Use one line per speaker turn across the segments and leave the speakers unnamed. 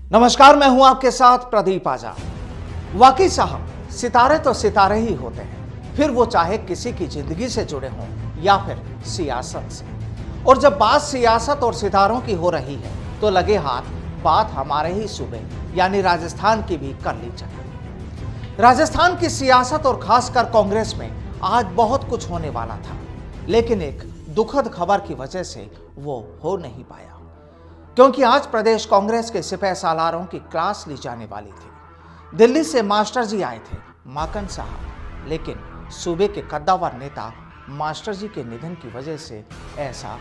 नमस्कार, मैं हूं आपके साथ प्रदीप आजाद। वाकई साहब, सितारे तो सितारे ही होते हैं, फिर वो चाहे किसी की जिंदगी से जुड़े हों या फिर सियासत से। और जब बात सियासत और सितारों की हो रही है तो लगे हाथ बात हमारे ही सूबे यानी राजस्थान की भी कर ली जाए। राजस्थान की सियासत और खासकर कांग्रेस में आज बहुत कुछ होने वाला था, लेकिन एक दुखद खबर की वजह से वो हो नहीं पाया, क्योंकि आज प्रदेश कांग्रेस के सिपह सालारों की क्लास ली जाने वाली थी। दिल्ली से मास्टर जी आए थे, माकन साहब, लेकिन सूबे के कद्दावर नेता मास्टर जी के निधन की वजह से ऐसा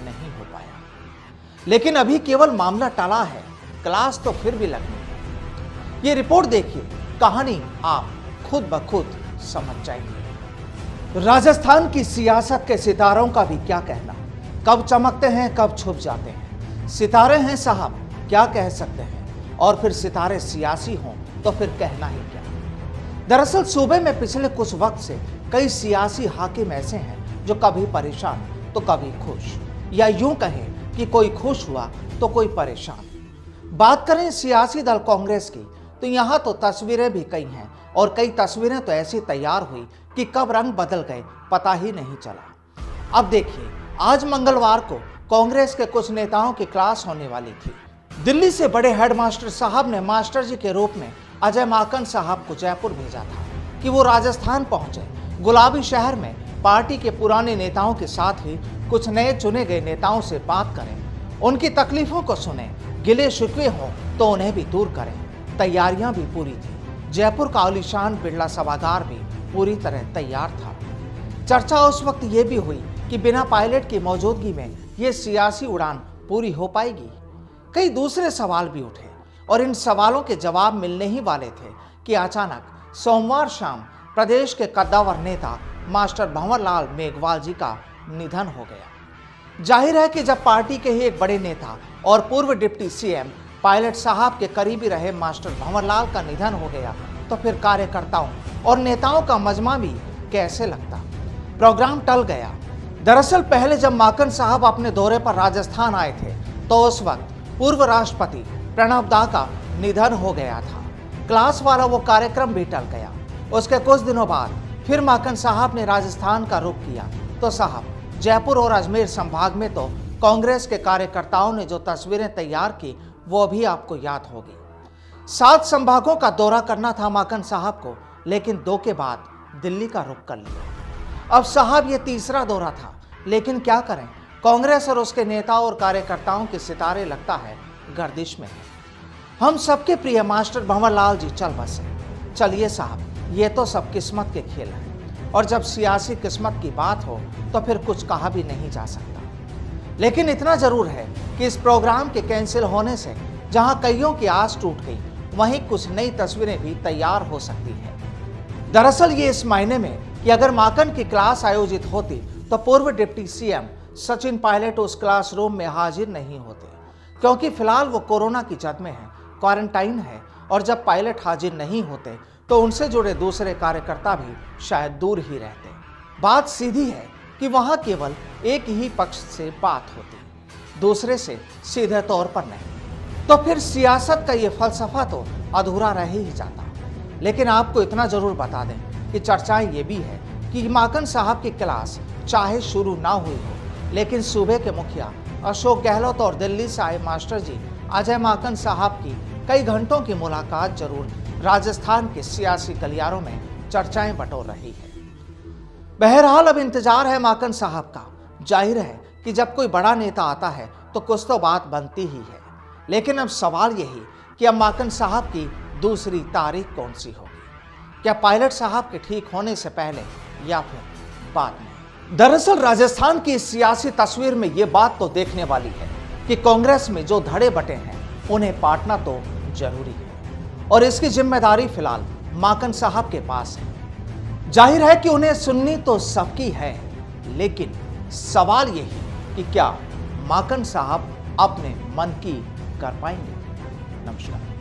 नहीं हो पाया। लेकिन अभी केवल मामला टला है, क्लास तो फिर भी लगनी है। ये रिपोर्ट देखिए, कहानी आप खुद ब खुद समझ जाएंगे। राजस्थान की सियासत के सितारों का भी क्या कहना, कब चमकते हैं कब छुप जाते हैं। सितारे हैं साहब, क्या कह सकते हैं, और फिर सितारे सियासी हों तो फिर कहना ही क्या। दरअसल सूबे में पिछले कुछ वक्त से कई सियासी हाकिम ऐसे हैं जो कभी परेशान तो कभी खुश, या यूं कहें कि कोई खुश हुआ तो कोई परेशान। बात करें सियासी दल कांग्रेस की तो यहाँ तो तस्वीरें भी कई हैं, और कई तस्वीरें तो ऐसी तैयार हुई कि कब रंग बदल गए पता ही नहीं चला। अब देखिए, आज मंगलवार को कांग्रेस के कुछ नेताओं की क्लास होने वाली थी। दिल्ली से बड़े हेडमास्टर साहब ने मास्टर जी के रूप में अजय माकन साहब को जयपुर भेजा था कि वो राजस्थान पहुंचे, गुलाबी शहर में पार्टी के पुराने नेताओं के साथ ही कुछ नए चुने गए नेताओं से बात करें, उनकी तकलीफों को सुने, गिले शिकवे हों तो उन्हें भी दूर करें। तैयारियां भी पूरी थी। जयपुर का आलीशान बिरला सभागार भी पूरी तरह तैयार था। चर्चा उस वक्त ये भी हुई कि बिना पायलट की मौजूदगी में ये सियासी उड़ान पूरी हो पाएगी। कई दूसरे सवाल भी उठे और इन सवालों के जवाब मिलने ही वाले थे कि अचानक सोमवार शाम प्रदेश के कद्दावर नेता मास्टर भंवरलाल मेघवाल जी का निधन हो गया। जाहिर है कि जब पार्टी के ही एक बड़े नेता और पूर्व डिप्टी सीएम पायलट साहब के करीबी रहे मास्टर भंवरलाल का निधन हो गया तो फिर कार्यकर्ताओं और नेताओं का मजमा भी कैसे लगता। प्रोग्राम टल गया। दरअसल पहले जब माकन साहब अपने दौरे पर राजस्थान आए थे तो उस वक्त पूर्व राष्ट्रपति प्रणब दा का निधन हो गया था। क्लास वाला वो कार्यक्रम भी टल गया। उसके कुछ दिनों बाद फिर माकन साहब ने राजस्थान का रुख किया तो साहब जयपुर और अजमेर संभाग में तो कांग्रेस के कार्यकर्ताओं ने जो तस्वीरें तैयार की वो भी आपको याद होगी। 7 संभागों का दौरा करना था माकन साहब को, लेकिन 2 के बाद दिल्ली का रुख कर लिया। अब साहब ये तीसरा दौरा था, लेकिन क्या करें, कांग्रेस और उसके नेता और कार्यकर्ताओं के सितारे लगता है गर्दिश में है। हम सबके प्रिय मास्टर भंवरलाल जी चल बसे। चलिए साहब, ये तो सब किस्मत के खेल हैं, और जब सियासी किस्मत की बात हो तो फिर कुछ कहा भी नहीं जा सकता। लेकिन इतना जरूर है कि इस प्रोग्राम के कैंसिल होने से जहां कईयों की आस टूट गई, वहीं कुछ नई तस्वीरें भी तैयार हो सकती है। दरअसल ये इस मायने में कि अगर माकन की क्लास आयोजित होती तो पूर्व डिप्टी सीएम सचिन पायलट उस क्लासरूम में हाजिर नहीं होते, क्योंकि फिलहाल वो कोरोना की जद में है, क्वारंटाइन है, और जब पायलट हाजिर नहीं होते तो उनसे जुड़े दूसरे कार्यकर्ता भी शायद दूर ही रहते। बात सीधी है कि वहां केवल एक ही पक्ष से बात होती, दूसरे से सीधे तौर पर नहीं। तो फिर सियासत का ये फलसफा तो अधूरा रह ही जाता। लेकिन आपको इतना जरूर बता दें कि चर्चाएं ये भी है कि माकन साहब की क्लास चाहे शुरू ना हुई हो, लेकिन सूबे के मुखिया अशोक गहलोत और दिल्ली से आए मास्टर जी अजय माकन साहब की कई घंटों की मुलाकात जरूर राजस्थान के सियासी गलियारों में चर्चाएं बटोर रही है। बहरहाल अब इंतजार है माकन साहब का। जाहिर है कि जब कोई बड़ा नेता आता है तो कुछ तो बात बनती ही है, लेकिन अब सवाल यही कि अब माकन साहब की दूसरी तारीख कौन सी होगी, क्या पायलट साहब के ठीक होने से पहले या फिर बाद में। दरअसल राजस्थान की सियासी तस्वीर में यह बात तो देखने वाली है कि कांग्रेस में जो धड़े बटे हैं उन्हें पाटना तो जरूरी है, और इसकी जिम्मेदारी फिलहाल माकन साहब के पास है। जाहिर है कि उन्हें सुननी तो सबकी है, लेकिन सवाल यही कि क्या माकन साहब अपने मन की कर पाएंगे। नमस्कार।